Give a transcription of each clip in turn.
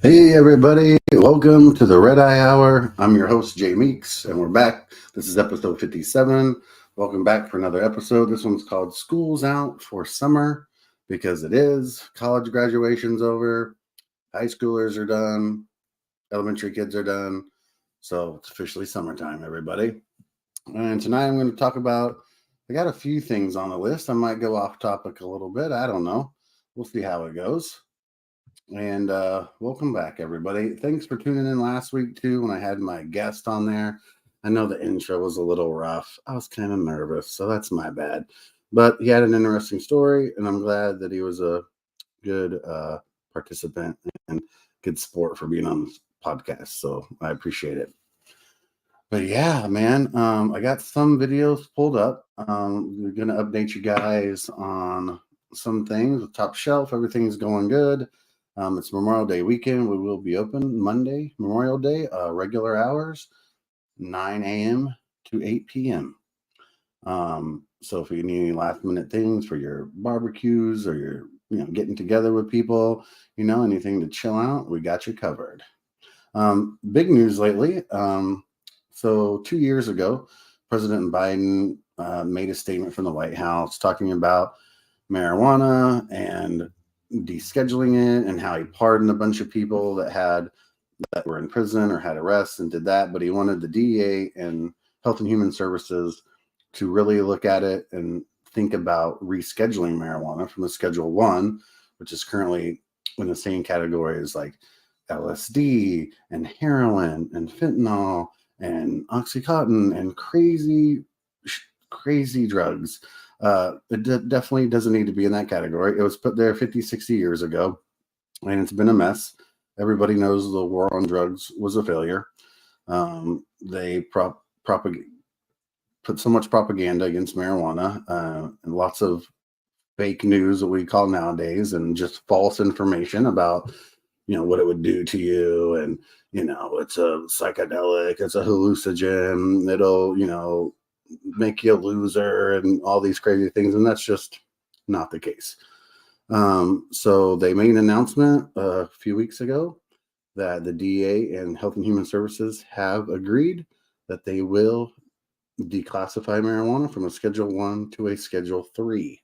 Hey everybody, welcome to the Red Eye Hour. I'm your host Jay Meeks, and we're back. This is episode 57. Welcome back for another episode. This one's called School's Out for Summer because it is. College graduation's over, high schoolers are done, elementary kids are done, so it's officially summertime, everybody. And tonight I'm going to talk about, I got a few things on the list. I might go off topic a little bit. I don't know. We'll see how it goes. And welcome back, everybody. Thanks for tuning in last week, too, when I had my guest on there. I know the intro was a little rough. I was kind of nervous, so that's my bad. But he had an interesting story, and I'm glad that he was a good participant and good sport for being on this podcast. So I appreciate it. But yeah, man, I got some videos pulled up. We're going to update you guys on some things. The top shelf, everything's going good. It's Memorial Day weekend. We will be open Monday, Memorial Day, regular hours, 9 a.m. to 8 p.m. So if you need any last minute things for your barbecues or your, getting together with people, anything to chill out, we got you covered. Big news lately. So 2 years ago, President Biden made a statement from the White House talking about marijuana and descheduling it and how he pardoned a bunch of people that were in prison or had arrests and did that. But he wanted the DEA and Health and Human Services to really look at it and think about rescheduling marijuana from a Schedule 1, which is currently in the same category as like LSD and heroin and fentanyl and Oxycontin and crazy drugs. Definitely doesn't need to be in that category. It was put there 50, 60 years ago, and it's been a mess. Everybody knows the war on drugs was a failure. They put so much propaganda against marijuana and lots of fake news that we call nowadays, and just false information about what it would do to you, and it's a psychedelic, it's a hallucinogen, it'll make you a loser and all these crazy things, and that's just not the case. So they made an announcement a few weeks ago that the DA and Health and Human Services have agreed that they will declassify marijuana from a Schedule 1 to a Schedule 3.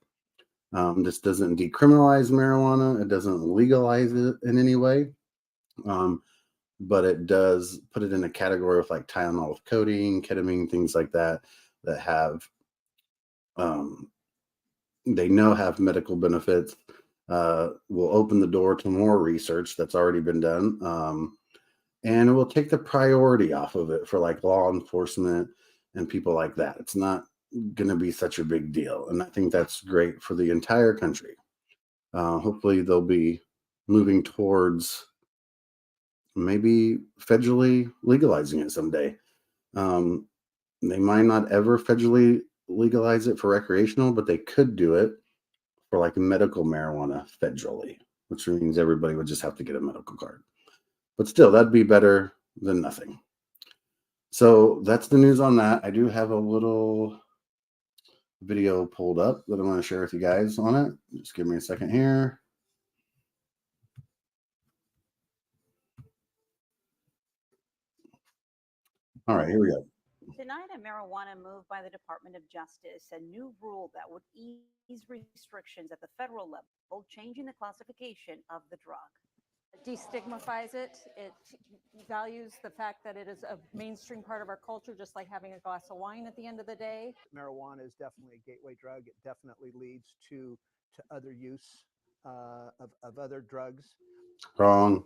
This doesn't decriminalize marijuana. It doesn't legalize it in any way. But it does put it in a category with like Tylenol with codeine, ketamine, things like that have they know have medical benefits. Will open the door to more research that's already been done, and it will take the priority off of it for like law enforcement and people like that. It's not going to be such a big deal, and I think that's great for the entire country. Hopefully, they'll be moving towards maybe federally legalizing it someday. They might not ever federally legalize it for recreational, but they could do it for like medical marijuana federally, which means everybody would just have to get a medical card. But still, that'd be better than nothing. So that's the news on that. I do have a little video pulled up that I'm going to share with you guys on it. Just give me a second here. All right, here we go. Tonight, a marijuana move by the Department of Justice, a new rule that would ease restrictions at the federal level, changing the classification of the drug. Destigmatize it. It values the fact that it is a mainstream part of our culture, just like having a glass of wine at the end of the day. Marijuana is definitely a gateway drug. It definitely leads to other use of other drugs. Wrong.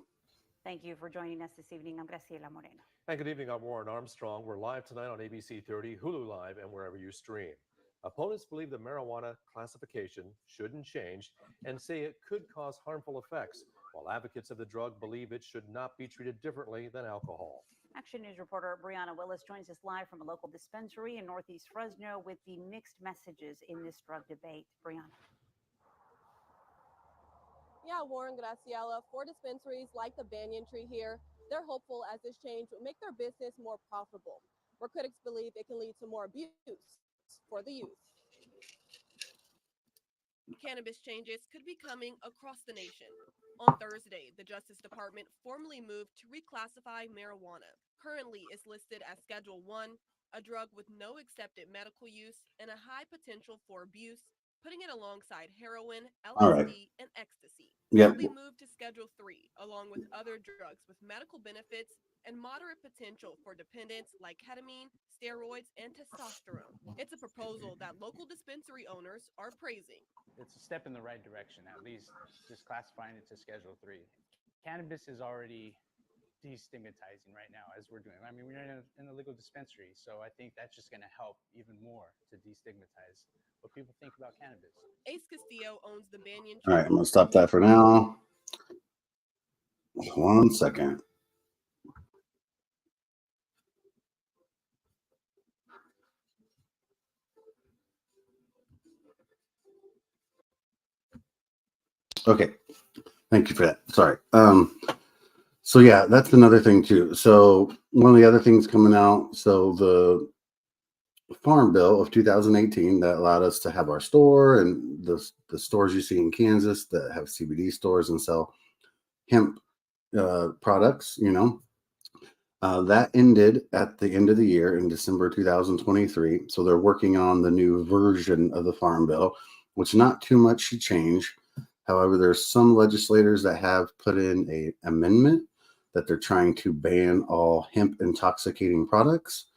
Thank you for joining us this evening. I'm Graciela Moreno. And good evening, I'm Warren Armstrong. We're live tonight on ABC 30, Hulu Live, and wherever you stream. Opponents believe the marijuana classification shouldn't change and say it could cause harmful effects, while advocates of the drug believe it should not be treated differently than alcohol. Action News reporter Brianna Willis joins us live from a local dispensary in Northeast Fresno with the mixed messages in this drug debate. Brianna. Yeah, Warren, Graciela, for dispensaries like the Banyan Tree here, they're hopeful as this change will make their business more profitable, where critics believe it can lead to more abuse for the youth. Cannabis changes could be coming across the nation. On Thursday, the Justice Department formally moved to reclassify marijuana. Currently, it's listed as Schedule 1, a drug with no accepted medical use and a high potential for abuse, putting it alongside heroin, All right. LSD, and ecstasy. Yep. It'll be moved to Schedule 3, along with other drugs with medical benefits and moderate potential for dependents like ketamine, steroids, and testosterone. It's a proposal that local dispensary owners are praising. It's a step in the right direction, at least just classifying it to Schedule 3. Cannabis is already destigmatizing right now as we're doing. I mean, we're in a legal dispensary, so I think that's just going to help even more to destigmatize what people think about cannabis. Ace Castillo owns the Banyan All Tree. right, I'm going to stop that for now. 1 second. Okay. Thank you for that. Sorry. So yeah, that's another thing too. So one of the other things coming out, so the Farm Bill of 2018 that allowed us to have our store and the stores you see in Kansas that have CBD stores and sell hemp products, that ended at the end of the year in December 2023. So they're working on the new version of the Farm Bill, which not too much should change. However, there's some legislators that have put in an amendment that they're trying to ban all hemp intoxicating products,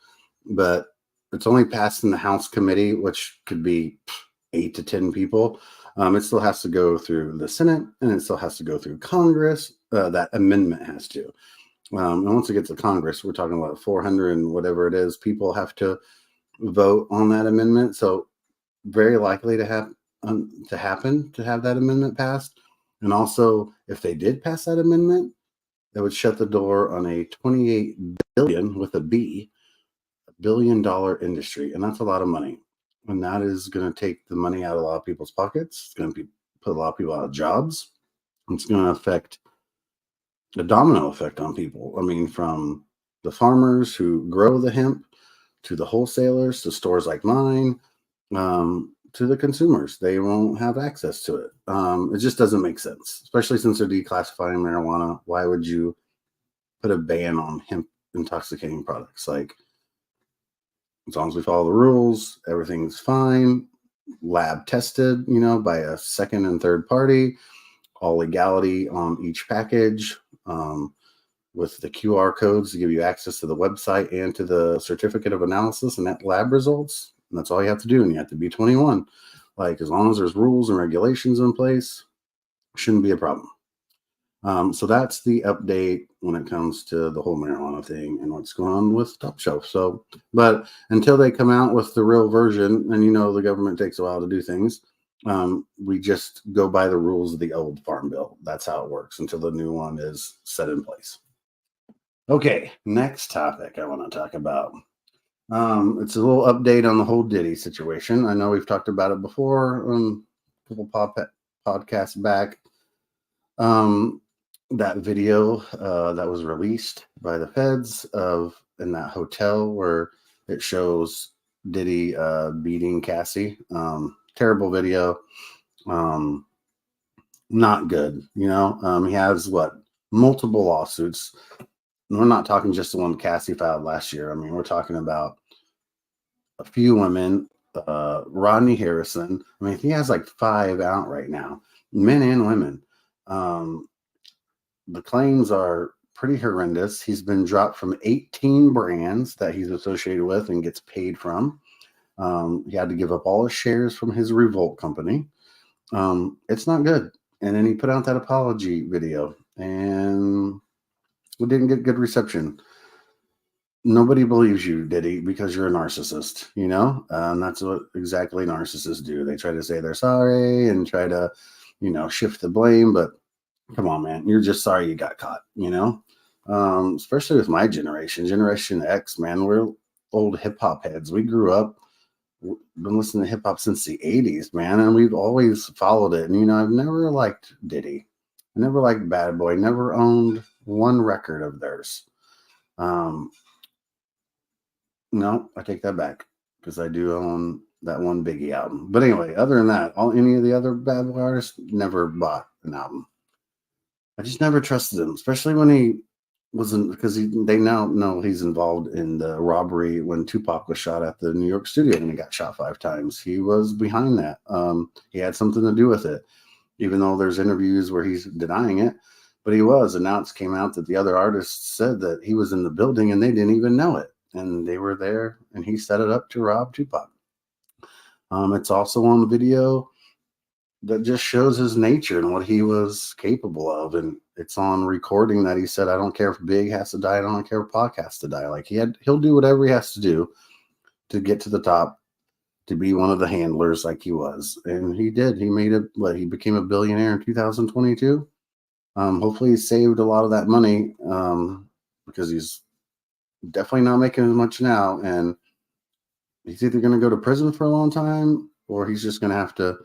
but it's only passed in the House committee, which could be 8 to 10 people. It still has to go through the Senate, and it still has to go through Congress. That amendment has to. And once it gets to Congress, we're talking about 400 and whatever it is, people have to vote on that amendment. So very likely to have that amendment passed. And also, if they did pass that amendment, that would shut the door on a $28 billion with a B, $1 billion industry, and that's a lot of money. And that is going to take the money out of a lot of people's pockets. It's going to put a lot of people out of jobs. It's going to affect a domino effect on people. I mean, from the farmers who grow the hemp to the wholesalers to stores like mine, to the consumers. They won't have access to it. It just doesn't make sense, especially since they're declassifying marijuana. Why would you put a ban on hemp intoxicating products? Like, as long as we follow the rules, everything's fine. Lab tested, by a second and third party, all legality on each package, with the QR codes to give you access to the website and to the certificate of analysis and that lab results. And that's all you have to do. And you have to be 21. Like, as long as there's rules and regulations in place, shouldn't be a problem. So that's the update when it comes to the whole marijuana thing and what's going on with Top Shelf. So, but until they come out with the real version, and the government takes a while to do things, we just go by the rules of the old Farm Bill. That's how it works until the new one is set in place. Okay, next topic I want to talk about. It's a little update on the whole Diddy situation. I know we've talked about it before on a couple podcasts back. That video that was released by the feds in that hotel where it shows Diddy beating Cassie. Terrible video. Not good. He has multiple lawsuits. We're not talking just the one Cassie filed last year. I mean, we're talking about a few women, Rodney Harrison. I mean, he has 5 out right now, men and women. The claims are pretty horrendous. He's been dropped from 18 brands that he's associated with and gets paid from. He had to give up all his shares from his Revolt company. It's not good. And then he put out that apology video, and we didn't get good reception. Nobody believes you, Diddy, because you're a narcissist, and that's what exactly narcissists do. They try to say they're sorry and try to, shift the blame, but come on, man, you're just sorry you got caught, especially with my Generation X, man. We're old hip hop heads. We grew up, been listening to hip hop since the 80s, man, and we've always followed it. And, I've never liked Diddy. I never liked Bad Boy, never owned one record of theirs. No, I take that back, because I do own that one Biggie album. But anyway, other than that, any of the other Bad Boy artists never bought an album. I just never trusted him, especially when he wasn't, because they now know he's involved in the robbery when Tupac was shot at the New York studio and he got shot 5 times. He was behind that. He had something to do with it, even though there's interviews where he's denying it. But he was, and now it came out that the other artists said that he was in the building and they didn't even know it. And they were there and he set it up to rob Tupac. It's also on the video that just shows his nature and what he was capable of. And it's on recording that he said, I don't care if Big has to die. I don't care if Pac has to die. Like he'll do whatever he has to do to get to the top, to be one of the handlers like he was. And he did. He made it. He became a billionaire in 2022. Hopefully he saved a lot of that money because he's definitely not making as much now. And he's either going to go to prison for a long time or he's just going to have to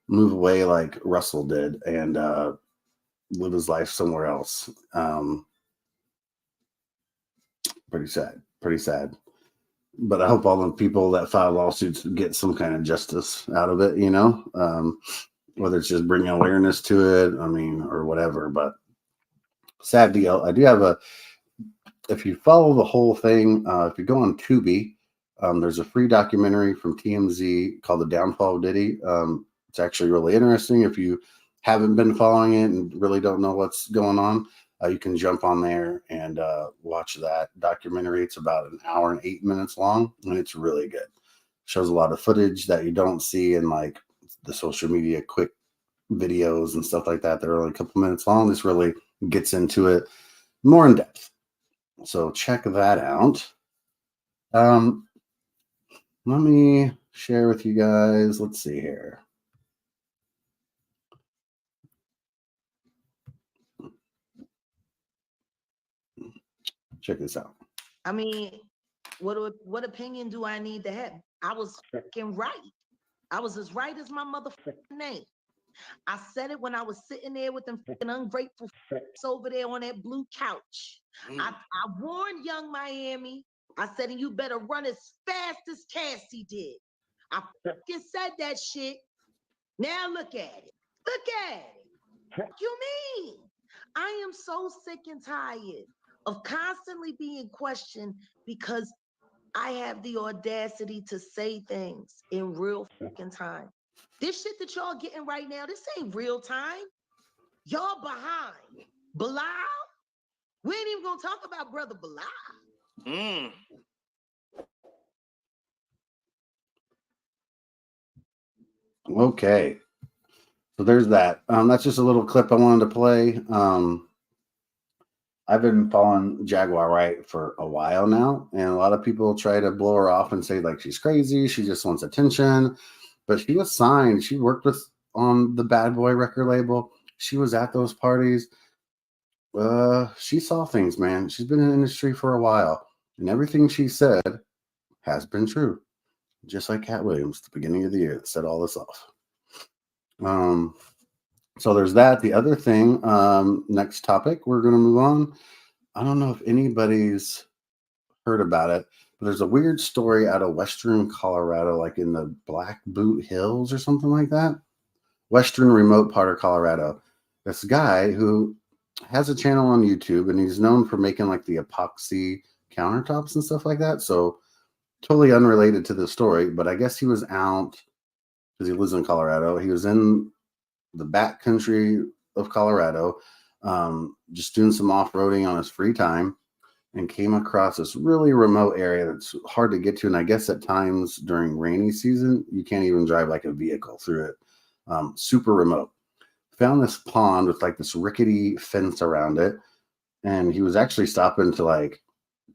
move away like Russell did and live his life somewhere else. Pretty sad. But I hope all the people that file lawsuits get some kind of justice out of it, whether it's just bringing awareness to it, or whatever. But sad deal. I do have if you follow the whole thing, if you go on Tubi, there's a free documentary from TMZ called The Downfall of Diddy. It's actually really interesting. If you haven't been following it and really don't know what's going on, you can jump on there and watch that documentary. It's about an hour and 8 minutes long, and it's really good. Shows a lot of footage that you don't see in like the social media quick videos and stuff like that. They're only a couple minutes long. This really gets into it more in depth. So check that out. Let me share with you guys. Let's see here. Check this out. What opinion do I need to have? I was fucking right. I was as right as my motherfucking name. I said it when I was sitting there with them fucking ungrateful fucks over there on that blue couch. I warned Young Miami. I said, and you better run as fast as Cassie did. I fucking said that shit. Now look at it. Look at it. What you mean? I am so sick and tired of constantly being questioned because I have the audacity to say things in real fucking time. This shit that y'all getting right now, this ain't real time. Y'all behind. Bilal? We ain't even gonna talk about brother Bilal. Okay. So there's that. That's just a little clip I wanted to play. I've been following Jaguar Wright for a while now, and a lot of people try to blow her off and say like she's crazy, she just wants attention. But she was signed. She worked on the Bad Boy record label. She was at those parties. She saw things, man. She's been in the industry for a while, and everything she said has been true. Just like Cat Williams at the beginning of the year that set all this off. So there's that. The other thing, next topic, we're going to move on. I don't know if anybody's heard about it, but there's a weird story out of Western Colorado, like in the Black Boot Hills or something like that. Western remote part of Colorado. This guy who has a channel on YouTube, and he's known for making like the epoxy countertops and stuff like that. So totally unrelated to the story, but I guess he was out because he lives in Colorado. He was in the back country of Colorado, just doing some off-roading on his free time, and came across this really remote area that's hard to get to. And I guess at times during rainy season, you can't even drive like a vehicle through it. Super remote. Found this pond with like this rickety fence around it. And he was actually stopping to like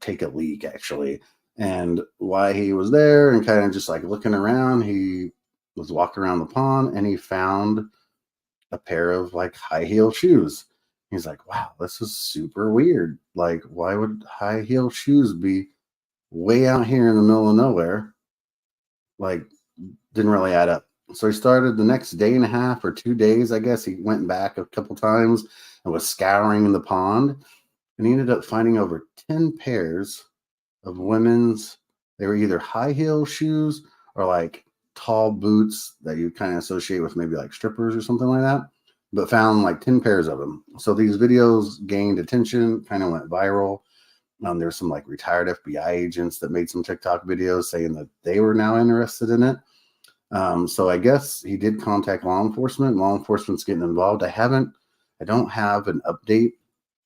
take a leak actually. And while he was there and kind of just like looking around, he was walking around the pond and he found a pair of like high heel shoes. He's like, wow, this is super weird. Like, why would high heel shoes be way out here in the middle of nowhere? Like, didn't really add up. So he started the next day and a half or 2 days, I guess. He went back a couple times and was scouring the pond. And he ended up finding over 10 pairs of women's, they were either high heel shoes or like tall boots that you kind of associate with maybe like strippers or something like that, but found like 10 pairs of them. So these videos gained attention, kind of went viral. There's some like retired FBI agents that made some TikTok videos saying that they were now interested in it. So I guess he did contact law enforcement. Law enforcement's getting involved. I don't have an update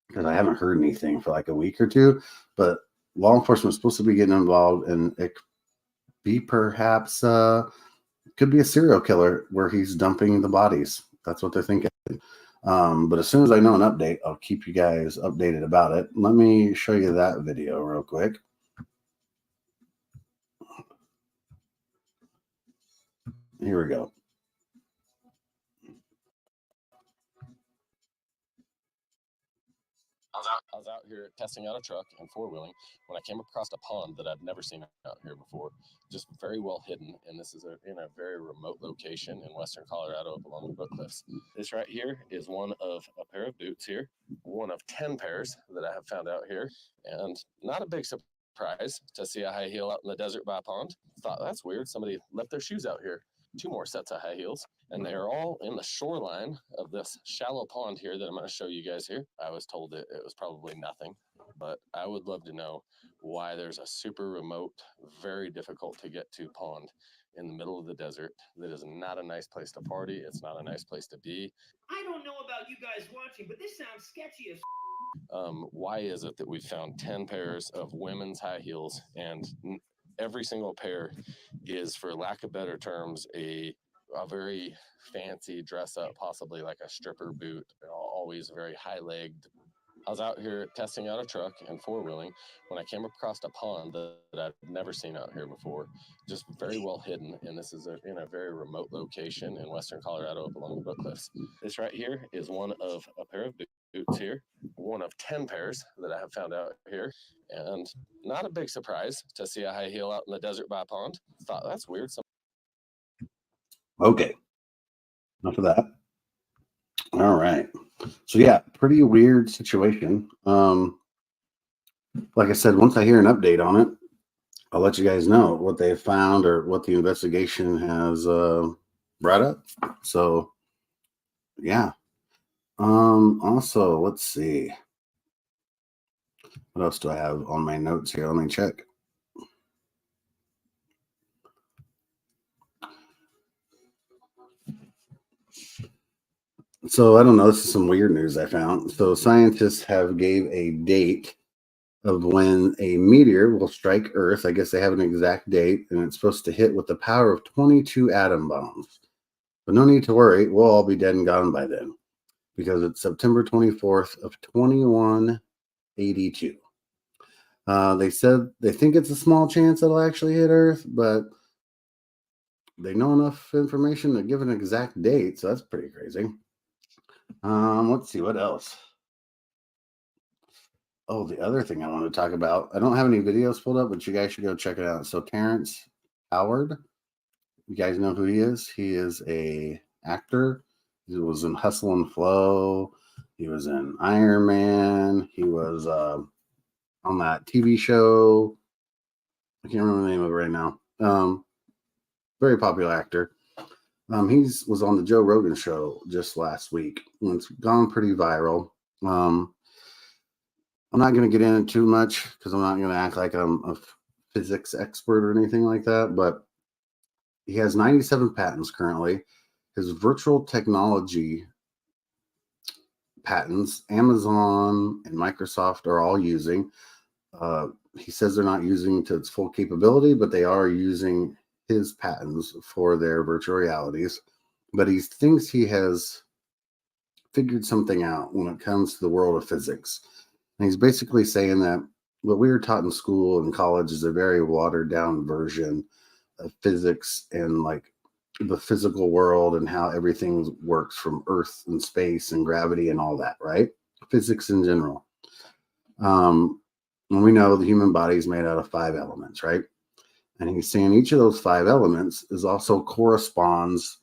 because I haven't heard anything for like a week or two, but law enforcement's supposed to be getting involved, and it could be perhaps could be a serial killer where he's dumping the bodies. That's what they're thinking. But as soon as I know an update, I'll keep you guys updated about it. Let me show you that video real quick. Here we go. I was out here testing out a truck and four-wheeling when I came across a pond that I've never seen out here before, just very well hidden. And this is in a very remote location in western Colorado up along the Brook Cliffs. This right here is one of a pair of boots here, one of 10 pairs that I have found out here, and not a big surprise to see a high heel out in the desert by a pond. Thought that's weird. Somebody left their shoes out here. 2 more sets of high heels, and they are all in the shoreline of this shallow pond here that I'm going to show you guys here. I was told it was probably nothing, but I would love to know why there's a super remote, very difficult to get to pond in the middle of the desert that is not a nice place to party. It's not a nice place to be. I don't know about you guys watching, but this sounds sketchy as why is it that we found 10 pairs of women's high heels, and every single pair is, for lack of better terms, a very fancy dress up, possibly like a stripper boot, always very high legged. I was out here testing out a truck and four-wheeling when I came across a pond that I've never seen out here before, just very well hidden. And this is in a very remote location in western Colorado up along the Brook Cliffs. This right here is one of a pair of boots here, one of 10 pairs that I have found out here, and not a big surprise to see a high heel out in the desert by a pond. Thought that's weird. Okay, enough of that. All right. So yeah, pretty weird situation. Like I said, once I hear an update on it, I'll let you guys know what they found or what the investigation has brought up. So yeah. Also, let's see. What else do I have on my notes here? Let me check. So I don't know. This is some weird news I found. So scientists have gave a date of when a meteor will strike Earth. I guess they have an exact date, and it's supposed to hit with the power of 22 atom bombs. But no need to worry. We'll all be dead and gone by then, because it's September 24th of 2182. They said they think it's a small chance it'll actually hit Earth, but they know enough information to give an exact date, so that's pretty crazy. Let's see what else. Oh, the other thing I wanted to talk about. I don't have any videos pulled up, but you guys should go check it out. So Terrence Howard, you guys know who he is? He is a actor. He was in Hustle and Flow. He was in Iron Man. He was on that TV show. I can't remember the name of it right now. Very popular actor. He was on the Joe Rogan show just last week. And it's gone pretty viral. I'm not going to get into too much because I'm not going to act like I'm a physics expert or anything like that. But he has 97 patents currently. His virtual technology patents, Amazon and Microsoft are all using. He says they're not using to its full capability, but they are using his patents for their virtual realities. But he thinks he has figured something out when it comes to the world of physics. And he's basically saying that what we were taught in school and college is a very watered down version of physics and like the physical world and how everything works from Earth and space and gravity and all that, right? Physics in general. And we know the human body is made out of 5 elements, right? And he's saying each of those 5 elements is also corresponds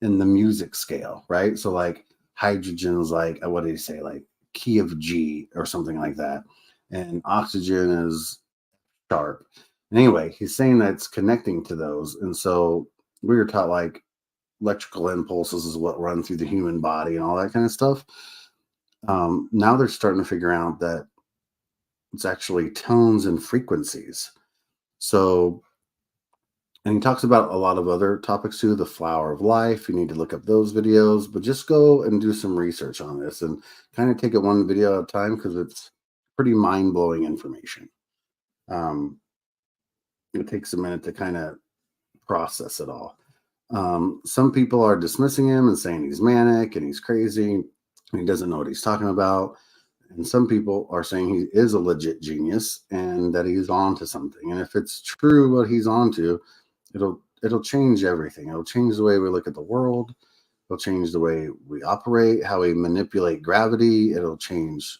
in the music scale, right? So like hydrogen is like, what did he say? Like key of G or something like that. And oxygen is sharp. Anyway, he's saying that it's connecting to those. And so we were taught like electrical impulses is what run through the human body and all that kind of stuff. Now they're starting to figure out that it's actually tones and frequencies. So, and he talks about a lot of other topics too, the flower of life. You need to look up those videos, but just go and do some research on this and kind of take it one video at a time because it's pretty mind blowing information. It takes a minute to kind of process it all. Some people are dismissing him and saying he's manic and he's crazy and he doesn't know what he's talking about. And some people are saying he is a legit genius and that he's on to something. And if it's true what he's on to, it'll change everything. It'll change the way we look at the world. It'll change the way we operate, how we manipulate gravity. It'll change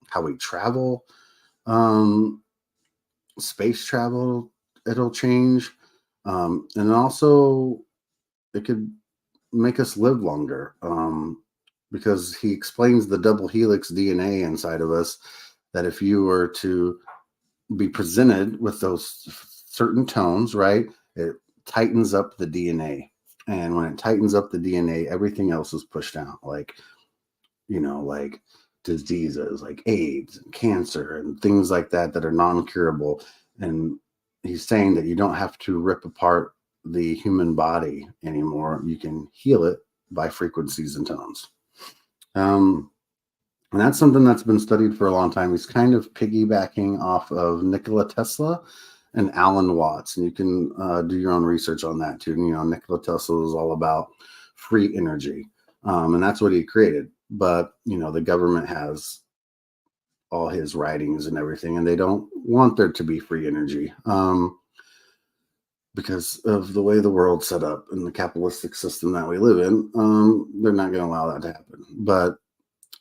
how we travel. Space travel, it'll change. And also it could make us live longer. Because he explains the double helix DNA inside of us, that if you were to be presented with those certain tones, right, it tightens up the DNA. And when it tightens up the DNA, everything else is pushed out, like, like diseases like AIDS and cancer and things like that that are non-curable. And he's saying that you don't have to rip apart the human body anymore. You can heal it by frequencies and tones. And that's something that's been studied for a long time. He's kind of piggybacking off of Nikola Tesla and Alan Watts. And you can do your own research on that too. Nikola Tesla was all about free energy. And that's what he created. But, the government has all his writings and everything, and they don't want there to be free energy because of the way the world's set up and the capitalistic system that we live in. They're not going to allow that to happen. But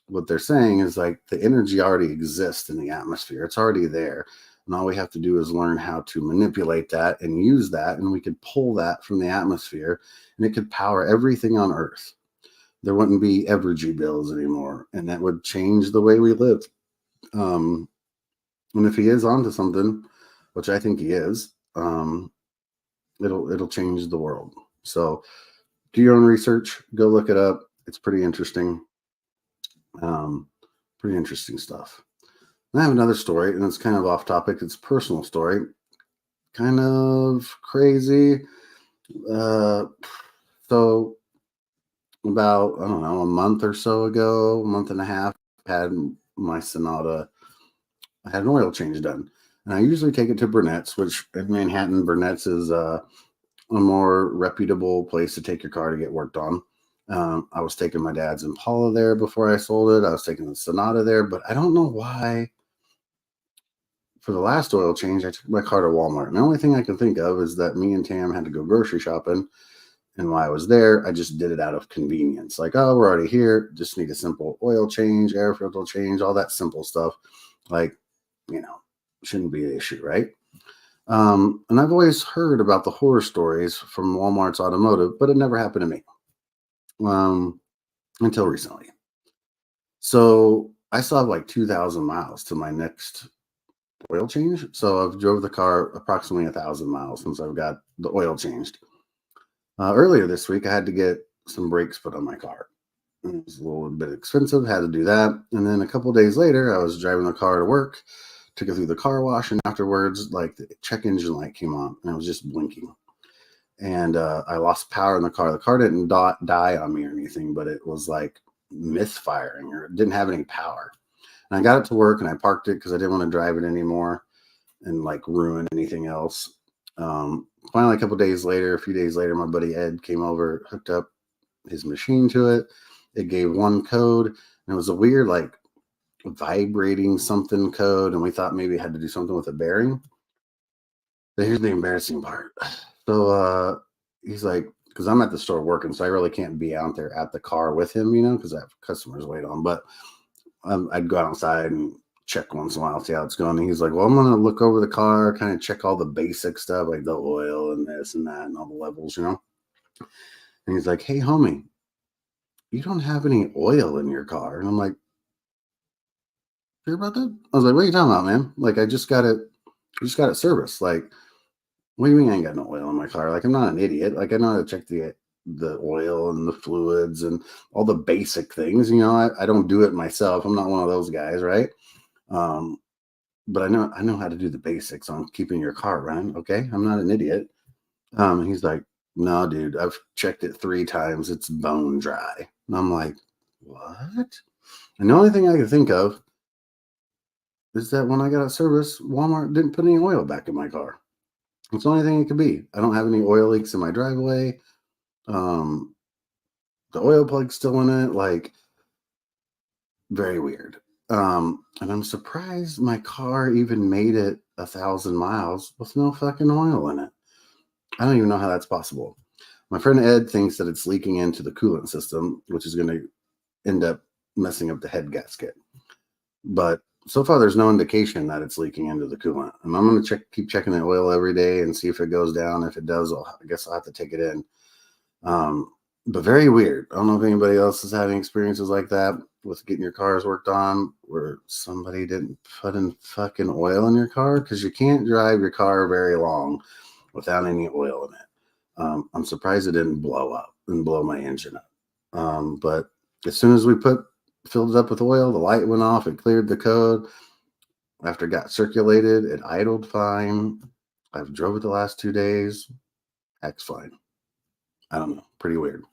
what they're saying is like the energy already exists in the atmosphere. It's already there. And all we have to do is learn how to manipulate that and use that. And we could pull that from the atmosphere and it could power everything on Earth. There wouldn't be energy bills anymore. And that would change the way we live. And if he is onto something, which I think he is, it'll change the world. So do your own research, go look it up. It's pretty interesting. Pretty interesting stuff. And I have another story, and it's kind of off topic. It's a personal story, kind of crazy. So about, I don't know, a month or so ago, a month and a half, I had my Sonata. I had an oil change done. And I usually take it to Burnett's, which in Manhattan, Burnett's is a more reputable place to take your car to get worked on. I was taking my dad's Impala there before I sold it. I was taking the Sonata there, but I don't know why. For the last oil change, I took my car to Walmart. And the only thing I can think of is that me and Tam had to go grocery shopping. And while I was there, I just did it out of convenience. Like, oh, we're already here. Just need a simple oil change, air filter change, all that simple stuff. Like, shouldn't be an issue, right? And I've always heard about the horror stories from Walmart's automotive, but it never happened to me until recently. So I still have like 2,000 miles to my next oil change. So I've drove the car approximately 1,000 miles since I've got the oil changed. Earlier this week, I had to get some brakes put on my car. It was a little bit expensive, had to do that. And then a couple days later, I was driving the car to work, took it through the car wash, and afterwards, like the check engine light came on, and it was just blinking. And I lost power in the car. The car didn't die on me or anything, but it was like misfiring, or it didn't have any power. And I got it to work, and I parked it because I didn't want to drive it anymore and like ruin anything else. Finally, a few days later, my buddy Ed came over, hooked up his machine to it. It gave one code, and it was a weird, like, vibrating something code, and we thought maybe it had to do something with a bearing. But here's the embarrassing part. So he's like, because I'm at the store working, so I really can't be out there at the car with him, because I have customers wait on. But I'd go outside and check once in a while, see how it's going. And he's like, well, I'm going to look over the car, kind of check all the basic stuff, like the oil and this and that and all the levels, And he's like, hey, homie, you don't have any oil in your car. And I'm like, sure about that? I was like, what are you talking about, man? Like, I just got it I just got it serviced. Like, what do you mean I ain't got no oil in my car? Like, I'm not an idiot. Like, I know how to check the oil and the fluids and all the basic things. You know, I don't do it myself. I'm not one of those guys, right? But I know how to do the basics on keeping your car running. Okay, I'm not an idiot. He's like, no, dude, I've checked it 3 times. It's bone dry. And I'm like, what? And the only thing I could think of is that when I got a service, Walmart didn't put any oil back in my car. It's the only thing it could be. I don't have any oil leaks in my driveway. The oil plug's still in it. Like, very weird. And I'm surprised my car even made it 1,000 miles with no fucking oil in it. I don't even know how that's possible. My friend Ed thinks that it's leaking into the coolant system, which is going to end up messing up the head gasket. But so far, there's no indication that it's leaking into the coolant. And I'm going to keep checking the oil every day and see if it goes down. If it does, I guess I'll have to take it in. But very weird. I don't know if anybody else is having experiences like that with getting your cars worked on where somebody didn't put in fucking oil in your car, because you can't drive your car very long without any oil in it. I'm surprised it didn't blow up and blow my engine up. But as soon as we filled it up with oil, the light went off, it cleared the code. After it got circulated, it idled fine. I've drove it the last 2 days. Acts fine. I don't know. Pretty weird.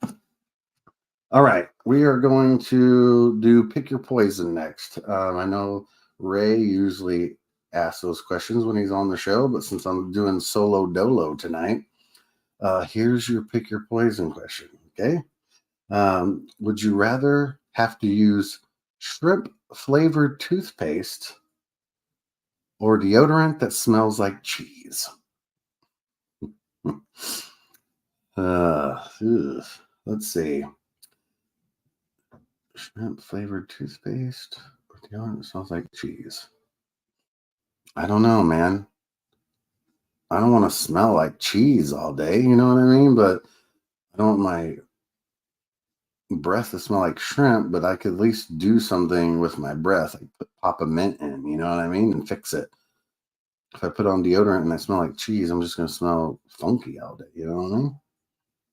All right. We are going to do Pick Your Poison next. I know Ray usually asks those questions when he's on the show, but since I'm doing solo dolo tonight, here's your Pick Your Poison question. Okay. Would you rather have to use shrimp flavored toothpaste or deodorant that smells like cheese? Let's see. Shrimp flavored toothpaste or deodorant that smells like cheese. I don't know, man. I don't want to smell like cheese all day, you know what I mean? But I don't want my breath to smell like shrimp, but I could at least do something with my breath, like pop a mint in, you know what I mean, and fix it. If I put on deodorant and I smell like cheese, I'm just going to smell funky all day, you know what I mean?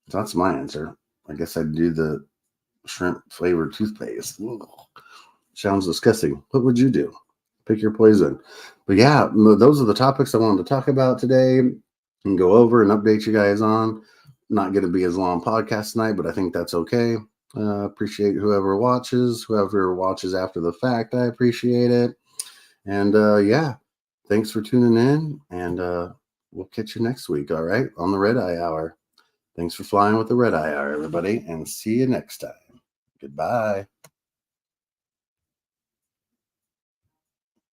So that's my answer. I guess I'd do the shrimp flavored toothpaste. Ugh. Sounds disgusting. What would you do? Pick your poison. But yeah, those are the topics I wanted to talk about today and go over and update you guys on. Not going to be as long podcast tonight, but I think that's okay. Appreciate whoever watches after the fact. I appreciate it. And yeah, thanks for tuning in, and we'll catch you next week. All right, on the Red Eye Hour. Thanks for flying with the Red Eye Hour, everybody, and see you next time. Goodbye.